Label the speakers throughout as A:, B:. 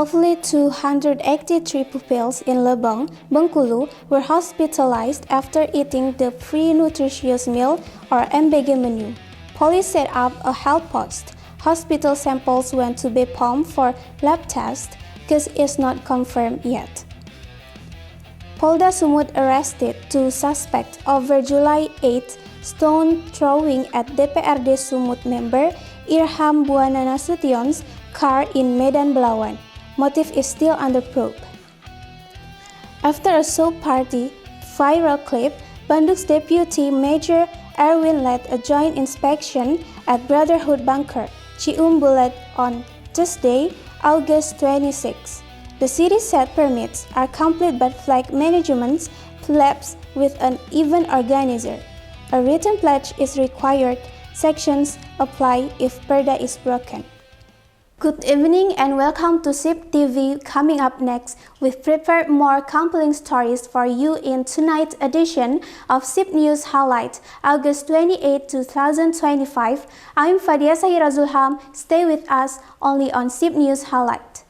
A: Roughly 283 pupils in Lebong, Bengkulu were hospitalized after eating the free nutritious meal or MBG menu. Police set up a health post. Hospital samples went to BPOM for lab tests. Case is not confirmed yet. Polda Sumut arrested two suspects over July 8 stone throwing at DPRD Sumut member Irham Buana Nasution's car in Medan Belawan. Motive is still under probe. After a soap party viral clip, Bandung's Deputy Major Erwin led a joint inspection at Brotherhood Bunker, Ciumbulet on Tuesday, August 26. The city said permits are complete but flag management lapsed with an event organizer. A written pledge is required. Sections apply if Perda is broken. Good evening and welcome to SIP TV. Coming up next, we've prepared more compelling stories for you in tonight's edition of SIP News Highlight, August 28, 2025. I'm Fadia Sahira Zulham. Stay with us only on SIP News Highlight.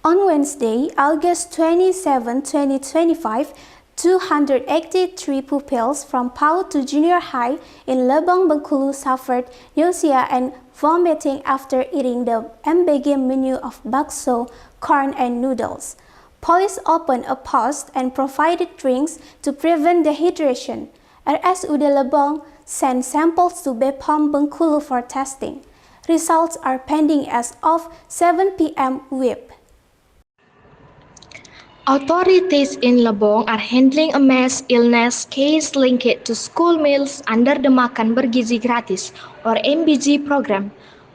A: On Wednesday, August 27, 2025, 283 pupils from PAUD to junior high in Lebong, Bengkulu suffered nausea and vomiting after eating the MBG menu of bakso, corn, and noodles. Police opened a post and provided drinks to prevent dehydration. RSUD Lebong sent samples to BPOM Bengkulu for testing. Results are pending as of 7 p.m. WIB.
B: Authorities in Lebong are handling a mass illness case linked to school meals under the Makan Bergizi Gratis or MBG program.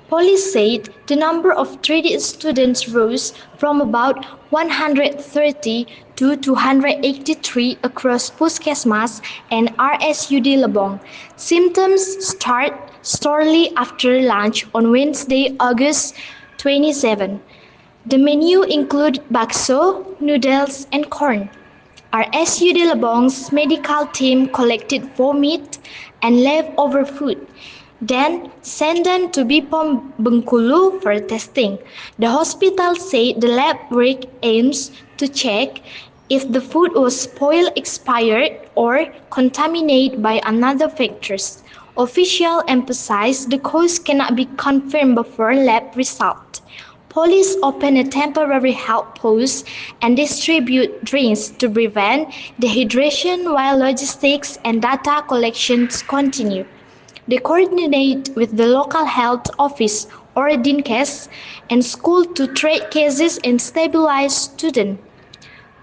B: Police said the number of treated students rose from about 130 to 283 across Puskesmas and RSUD Lebong. Symptoms start shortly after lunch on Wednesday, August 27. The menu included bakso, noodles, and corn. RSUD Lebong's medical team collected vomit and leftover food, then sent them to BPOM Bengkulu for testing. The hospital said the lab work aims to check if the food was spoiled, expired, or contaminated by another factors. Officials emphasized the cause cannot be confirmed before lab result. Police open a temporary health post and distribute drinks to prevent dehydration while logistics and data collections continue. They coordinate with the local health office or Dinkes and school to track cases and stabilize students.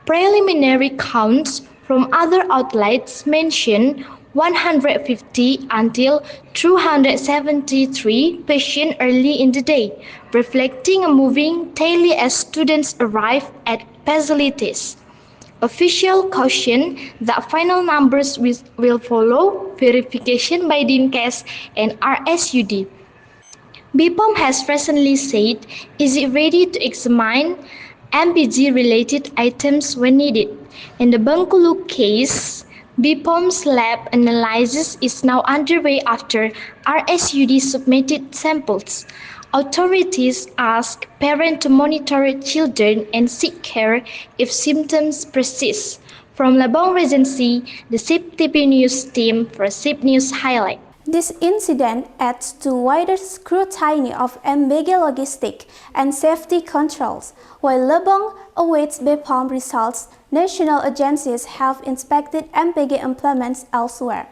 B: Preliminary counts from other outlets mention 150 until 273 patients early in the day, reflecting a moving tally as students arrive at facilities. Officials caution that final numbers will follow verification by Dinkes and RSUD. BPOM has recently said is it ready to examine MBG-related items when needed. In the Bengkulu case, BPOM's lab analysis is now underway after RSUD submitted samples. Authorities ask parents to monitor children and seek care if symptoms persist. From Lebong Regency, the SIP TV News team for SIP News Highlight.
A: This incident adds to wider scrutiny of MBG logistic and safety controls. While Lebong awaits BPOM results, national agencies have inspected MBG implements elsewhere.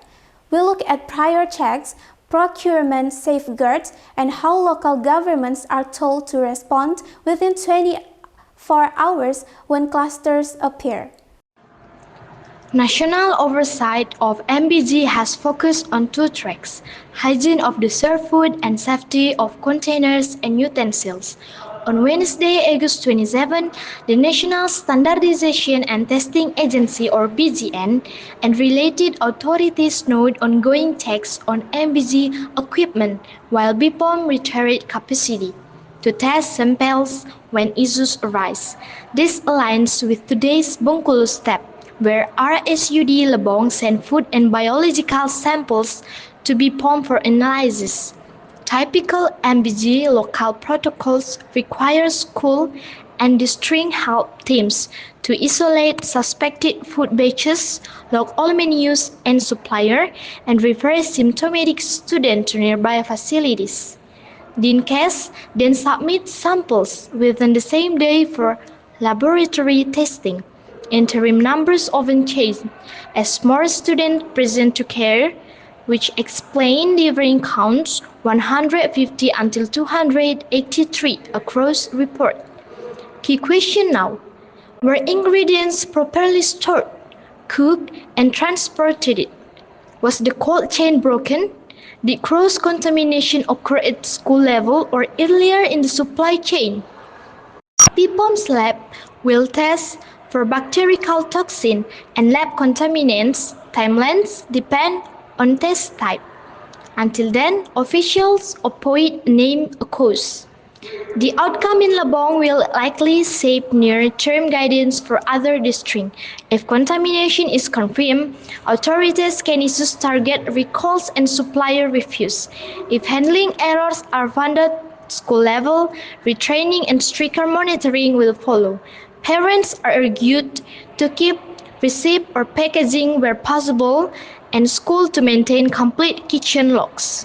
A: We look at prior checks, procurement safeguards, and how local governments are told to respond within 24 hours when clusters appear.
B: National oversight of MBG has focused on two tracks: hygiene of the served food and safety of containers and utensils. On Wednesday, August 27, the National Standardization and Testing Agency or BGN and related authorities noted ongoing checks on MBG equipment while BPOM reiterated capacity. to test samples when issues arise. This aligns with today's Bengkulu step, where RSUD Lebong sent food and biological samples to be pumped for analysis. Typical MBG local protocols require school and district health teams to isolate suspected food batches, log all menus and supplier, and refer symptomatic students to nearby facilities. Dinkes then submit samples within the same day for laboratory testing. Interim numbers often change as more students present to care, which explain differing counts 150 until 283 across report. Key question now: were ingredients properly stored, cooked, and transported? Was the cold chain broken? Did cross-contamination occur at school level or earlier in the supply chain? PPOM's lab will test for bacterial toxin and lab contaminants. Timelines depend on test type. Until then, officials avoid name a cause. The outcome in Lebong will likely shape near-term guidance for other districts. If contamination is confirmed, authorities can issue target recalls and supplier reviews. If handling errors are found at school level, retraining and stricter monitoring will follow. Parents are urged to keep receipt or packaging where possible, and school to maintain complete kitchen logs.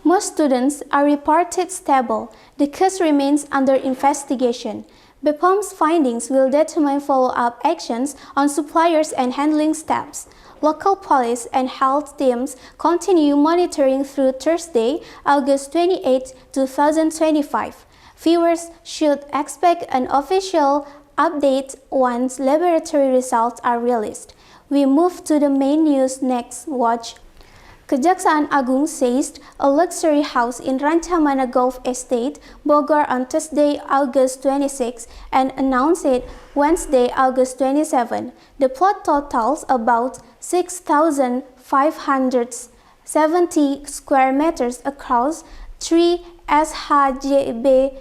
A: Most students are reported stable. The case remains under investigation. BPOM's findings will determine follow-up actions on suppliers and handling steps. Local police and health teams continue monitoring through Thursday, August 28, 2025. Viewers should expect an official update once laboratory results are released. We move to the main news next. Watch. Kejaksaan Agung seized a luxury house in Rancamana Golf Estate, Bogor on Thursday, August 26 and announced it Wednesday, August 27. The plot totals about 6,570 square meters across 3 SHJB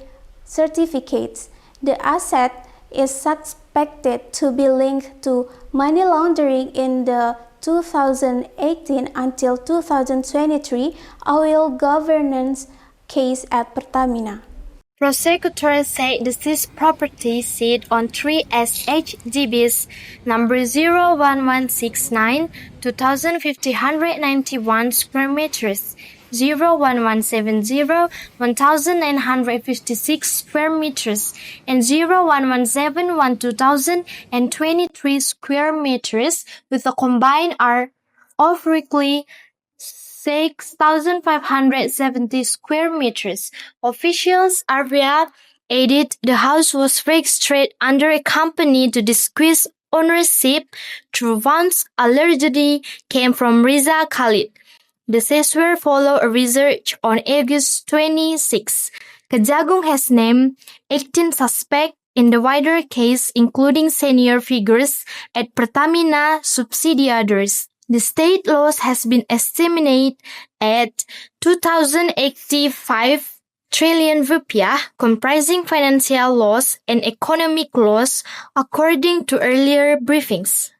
A: certificates. The asset is suspected to be linked to money laundering in the 2018 until 2023 oil governance case at Pertamina.
B: Prosecutors say the seized property sit on 3 SHGBs number 01169, 2,591 square meters, 01170, 1,956 square meters, and 01171, 2,023 square meters, with a combined area of roughly 6,570 square meters. Officials added the house was registered under a company to disguise ownership through funds allegedly came from Riza Khalid. The seizure followed a research on August 26. Kejagung has named 18 suspects in the wider case, including senior figures at Pertamina subsidiaries. The state loss has been estimated at 2,085 trillion rupiah, comprising financial loss and economic loss, according to earlier briefings.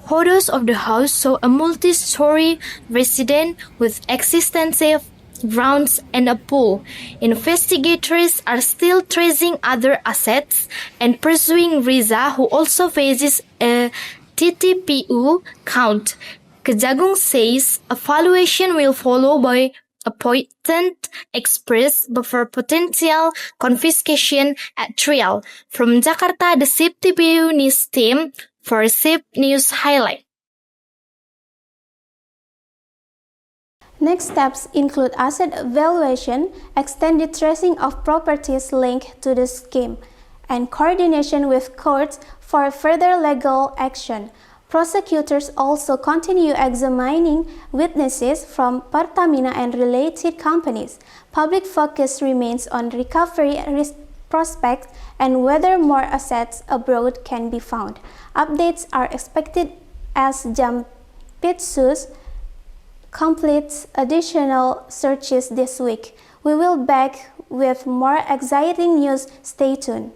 B: Photos of the house show a multi-story residence with extensive grounds and a pool. Investigators are still tracing other assets and pursuing Riza, who also faces a TTPU count. Kejagung says evaluation will follow by appointed experts before potential confiscation at trial. From Jakarta, the SIP TPU News team for SIP News Highlight.
A: Next steps include asset evaluation, extended tracing of properties linked to the scheme, and coordination with courts for further legal action. Prosecutors also continue examining witnesses from Pertamina and related companies. Public focus remains on recovery prospects and whether more assets abroad can be found. Updates are expected as Jampitsus completes additional searches this week. We will back with more exciting news. Stay tuned.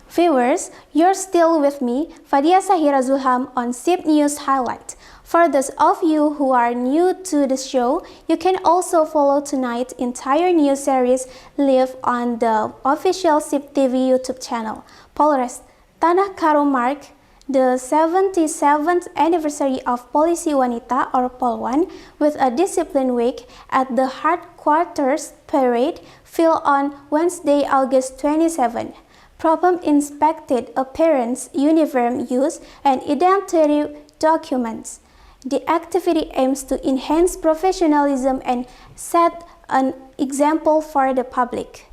A: Viewers, you're still with me, Fadia Sahira Zulham on SIP News Highlight. For those of you who are new to the show, you can also follow tonight's entire news series live on the official SIP TV YouTube channel. Polres Tanah Karo mark the 77th anniversary of Polisi Wanita or Polwan with a discipline week at the headquarters parade held on Wednesday, August 27. Propam inspected appearance, uniform use, and identity documents. The activity aims to enhance professionalism and set an example for the public.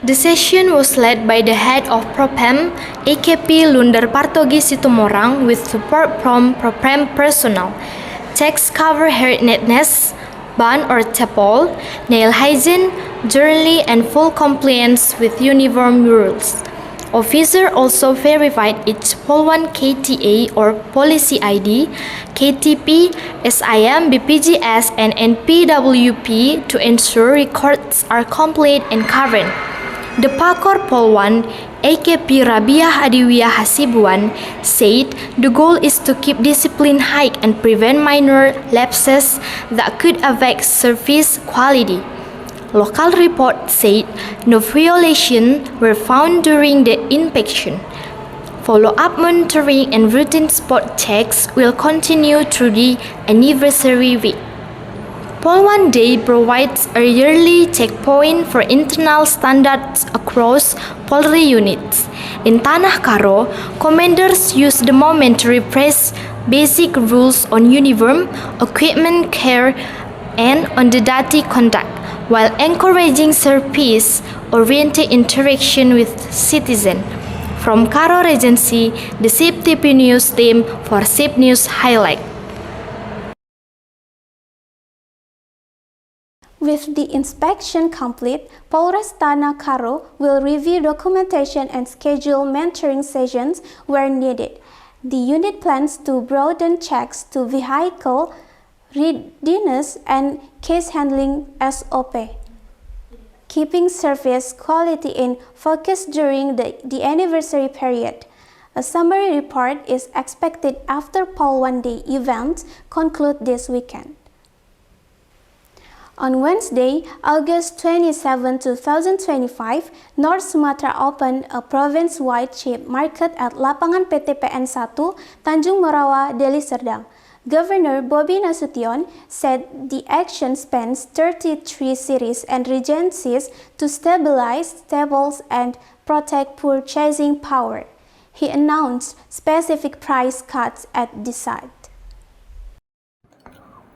B: The session was led by the head of Propam, AKP Lundar Partogi Situmorang, with support from Propam personnel. Checks cover hair neatness, bun or tapol, nail hygiene, thoroughly and full compliance with uniform rules. Officer also verified each Polwan KTA or Policy ID, KTP, SIM, BPJS, and NPWP to ensure records are complete and current. The Pakor Polwan, AKP Rabiah Adiwiyah Hasibuan, said the goal is to keep discipline high and prevent minor lapses that could affect service quality. Local report said no violations were found during the inspection. Follow-up monitoring and routine spot checks will continue through the anniversary week. Polwan Day provides a yearly checkpoint for internal standards across Polri units. In Tanah Karo, commanders use the moment to refresh basic rules on uniform, equipment care, and on the duty conduct, while encouraging service-oriented interaction with citizens. From Karo Regency, the SIP TV News team for SIP News Highlight.
A: With the inspection complete, Polres Tanah Karo will review documentation and schedule mentoring sessions where needed. The unit plans to broaden checks to vehicle readiness and case handling SOP, keeping service quality in focus during the anniversary period. A summary report is expected after Polwan Day events conclude this weekend. On Wednesday, August 27, 2025, North Sumatra opened a province-wide sheep market at Lapangan PTPN 1, Tanjung Morawa, Deli Serdang. Governor Bobi Nasution said the action spans 33 cities and regencies to stabilize stables and protect purchasing power. He announced specific price cuts at the site.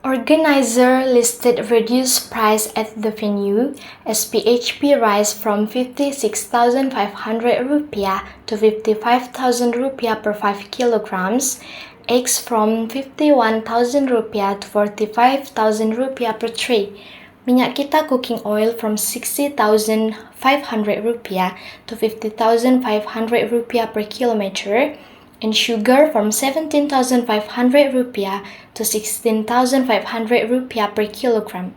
B: Organizer listed reduced price at the venue as PHP rice from 56,500 rupiah to 55,000 rupiah per 5 kilograms, eggs from 51,000 rupiah to 45,000 rupiah per tray, minyak kita cooking oil from 60,500 rupiah to 50,500 rupiah per kilometer, and sugar from 17,500 rupiah to 16,500 rupiah per kilogram.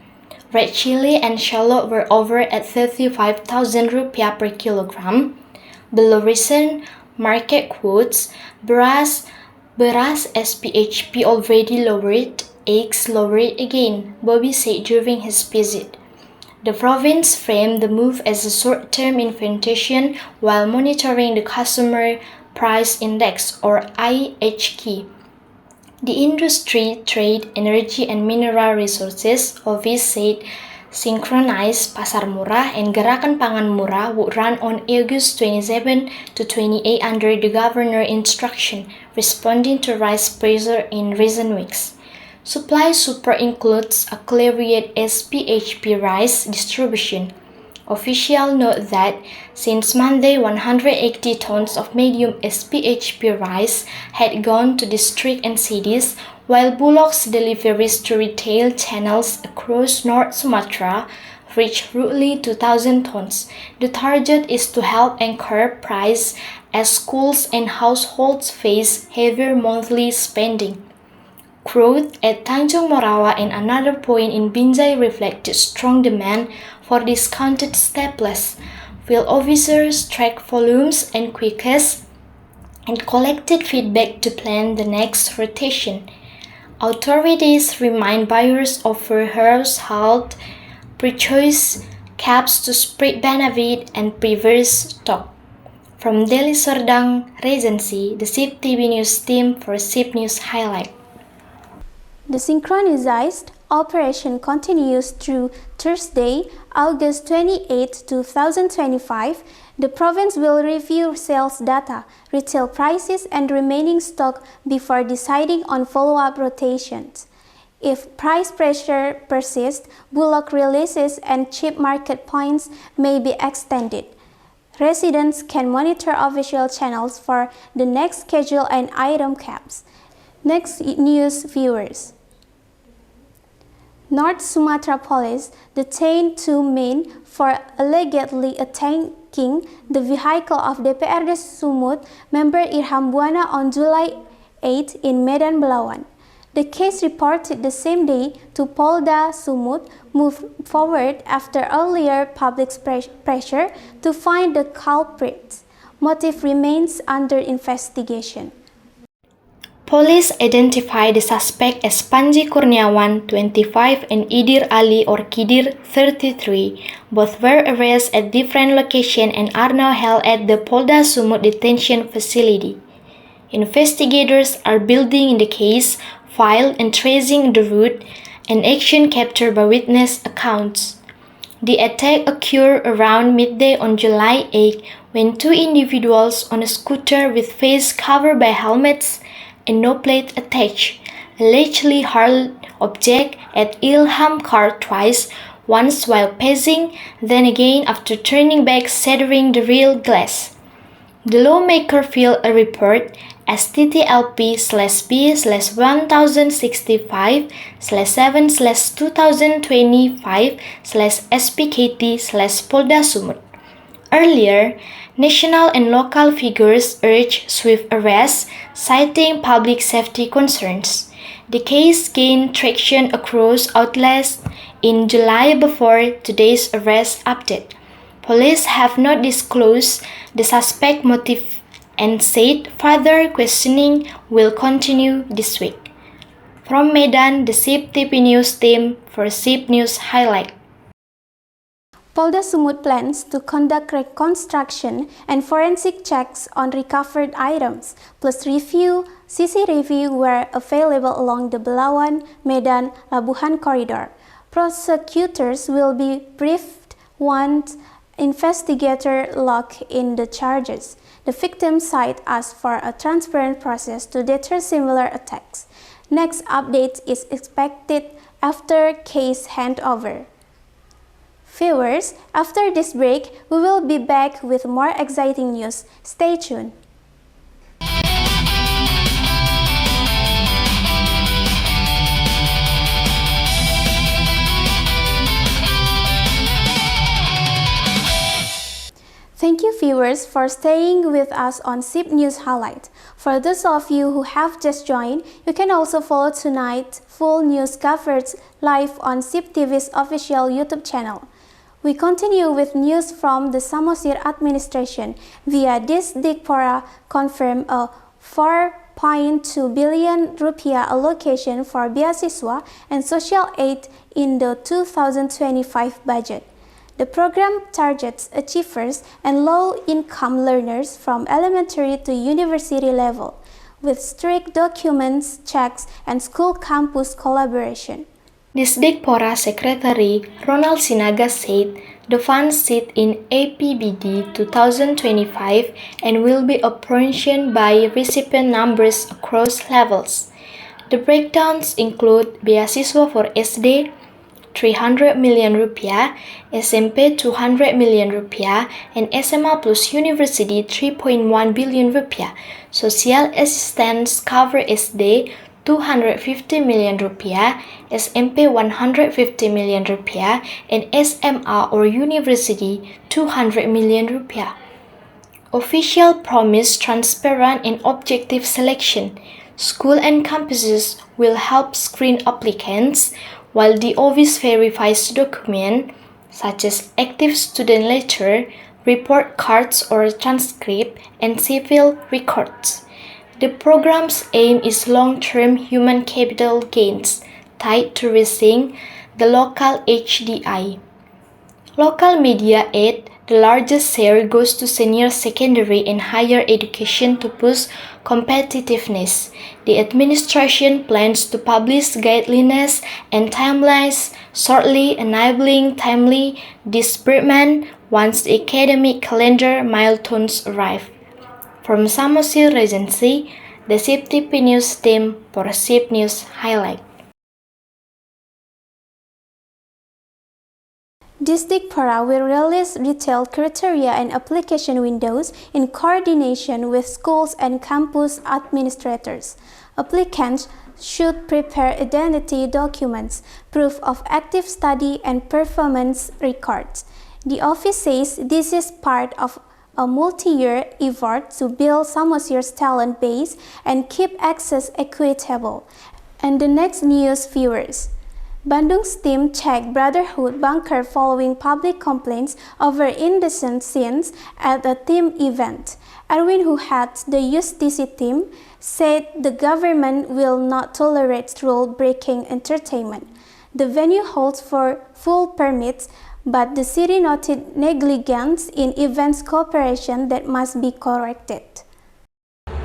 B: Red chili and shallot were over at 35,000 rupiah per kilogram. Below recent market quotes, beras SPHP already lowered, eggs lowered again, Bobby said during his visit. The province framed the move as a short-term invitation while monitoring the Consumer Price Index or IHK. The Industry, Trade, Energy and Mineral Resources Office said synchronized Pasar Murah and Gerakan Pangan Murah would run on August 27 to 28 under the governor instruction, responding to rice pressure in recent weeks. Supply super includes a clear SPHP rice distribution. Officials note that since Monday 180 tons of medium SPHP rice had gone to districts and cities, while Bulog's deliveries to retail channels across North Sumatra reached roughly 2,000 tons. The target is to help anchor price as schools and households face heavier monthly spending. Growth at Tanjung Morawa and another point in Binjai reflected strong demand for discounted staples. Field officers tracked volumes and quickest and collected feedback to plan the next rotation. Authorities remind buyers of household pre-choice caps to spread benefit and preserve stock. From Delhi Serdang Regency, the SIP TV News team for SIP News Highlight.
A: The synchronized operation continues through Thursday, August 28, 2025. The province will review sales data, retail prices, and remaining stock before deciding on follow-up rotations. If price pressure persists, bulk releases and cheap market points may be extended. Residents can monitor official channels for the next schedule and item caps. Next news viewers. North Sumatra Police detained two men for allegedly attacking the vehicle of DPRD Sumut member Irham Buana on July 8 in Medan Belawan. The case reported the same day to Polda Sumut moved forward after earlier public pressure to find the culprits. Motive remains under investigation.
B: Police identified the suspect as Panji Kurniawan, 25, and Idir Ali or Kidir, 33. Both were arrested at different locations and are now held at the Polda Sumut detention facility. Investigators are building in the case file and tracing the route and action captured by witness accounts. The attack occurred around midday on July 8 when two individuals on a scooter with face covered by helmets and no plate attached allegedly hurled objects at Ilham car twice, once while passing, then again after turning back, shattering the rear glass. The lawmaker filed a report STTLP/B/1065/7/2025/SPKT/Polda Sumut. Earlier, national and local figures urged swift arrest, citing public safety concerns. The case gained traction across outlets in July before today's arrest update. Police have not disclosed the suspect's motive and said further questioning will continue this week. From Medan, the SIP TV News team for SIP News Highlight.
A: Polda Sumut plans to conduct reconstruction and forensic checks on recovered items, plus CC review where available along the Belawan, Medan, Labuhan corridor. Prosecutors will be briefed once investigators lock in the charges. The victim side asked for a transparent process to deter similar attacks. Next update is expected after case handover. Viewers, after this break, we will be back with more exciting news. Stay tuned. Thank you viewers for staying with us on SIP News Highlight. For those of you who have just joined, you can also follow tonight's full news coverage live on SIP TV's official YouTube channel. We continue with news from the Samosir administration via Disdikpora confirmed a 4.2 billion rupiah allocation for beasiswa and social aid in the 2025 budget. The program targets achievers and low-income learners from elementary to university level, with strict documents checks and school campus collaboration.
B: Disdikpora Secretary Ronald Sinaga said the funds sit in APBD 2025 and will be apportioned by recipient numbers across levels. The breakdowns include beasiswa for SD 300 million rupiah, SMP 200 million rupiah, and SMA plus University 3.1 billion rupiah. Social assistance cover SD 250 million rupiah, SMP 150 million rupiah, and SMA or University 200 million rupiah. Official promise transparent and objective selection. School and campuses will help screen applicants, while the office verifies documents such as active student letter, report cards or transcript, and civil records. The program's aim is long-term human capital gains tied to raising the local HDI. Local media aid, the largest share goes to senior secondary and higher education to push competitiveness. The administration plans to publish guidelines and timelines shortly, enabling timely disbursement once the academic calendar milestones arrive. From Samosir Regency, the SIP TV News team for SIP News Highlight.
A: District Para will release detailed criteria and application windows in coordination with schools and campus administrators. Applicants should prepare identity documents, proof of active study, and performance records. The office says this is part of a multi-year effort to build Samosir's talent base and keep access equitable. And the next news, viewers. Bandung's team checked Brotherhood bunker following public complaints over indecent scenes at a team event. Erwin, who heads the Edisi team, said the government will not tolerate rule-breaking entertainment. The venue holds for full permits, but the city noted negligence in events cooperation that must be corrected.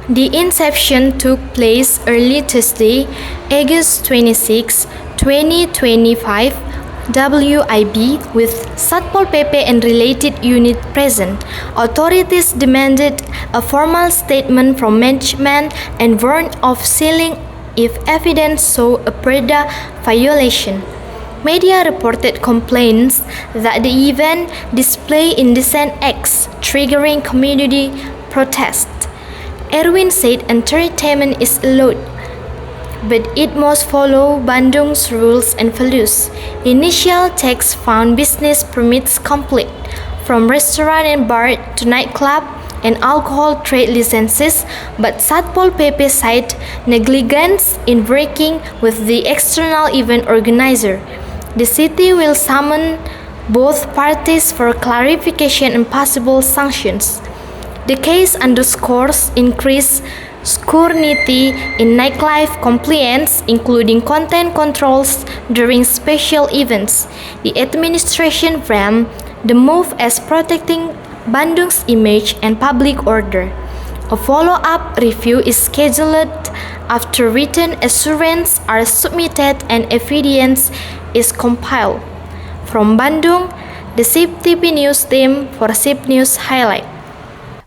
B: The inception took place early Tuesday, August 26, 2025, WIB, with Satpol PP and related unit present. Authorities demanded a formal statement from management and warned of sealing if evidence showed a PERDA violation. Media reported complaints that the event displayed indecent acts, triggering community protest. Erwin said entertainment is allowed, but it must follow Bandung's rules and values. Initial checks found business permits complete, from restaurant and bar to nightclub and alcohol trade licenses, but Satpol PP cited negligence in working with the external event organizer. The city will summon both parties for clarification and possible sanctions. The case underscores increased scrutiny in nightlife compliance, including content controls during special events. The administration framed the move as protecting Bandung's image and public order. A follow-up review is scheduled after written assurances are submitted and evidence is compiled. From Bandung, the SIP TV News team for SIP News Highlight.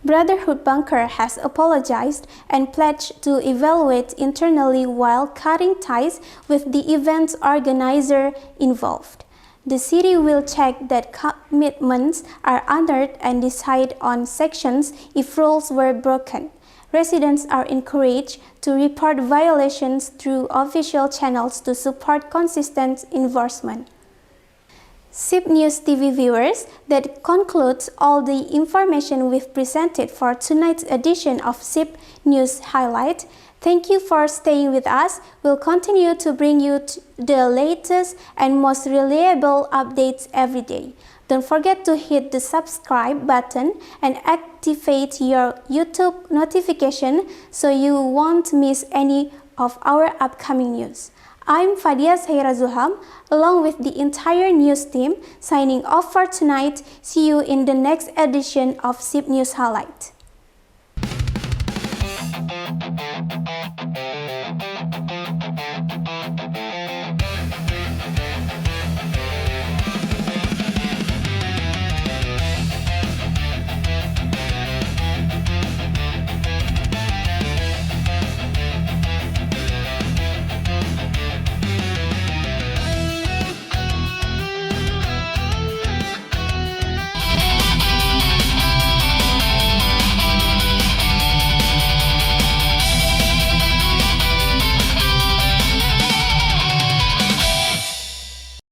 A: Brotherhood bunker has apologized and pledged to evaluate internally while cutting ties with the event's organizer involved. The city will check that commitments are honored and decide on sanctions if rules were broken. Residents are encouraged to report violations through official channels to support consistent enforcement. SIP News TV viewers, that concludes all the information we've presented for tonight's edition of SIP News Highlight. Thank you for staying with us. We'll continue to bring you the latest and most reliable updates every day. Don't forget to hit the subscribe button and activate your YouTube notification so you won't miss any of our upcoming news. I'm Fadia Zahira Zuham, along with the entire news team, signing off for tonight. See you in the next edition of SIP News Highlight.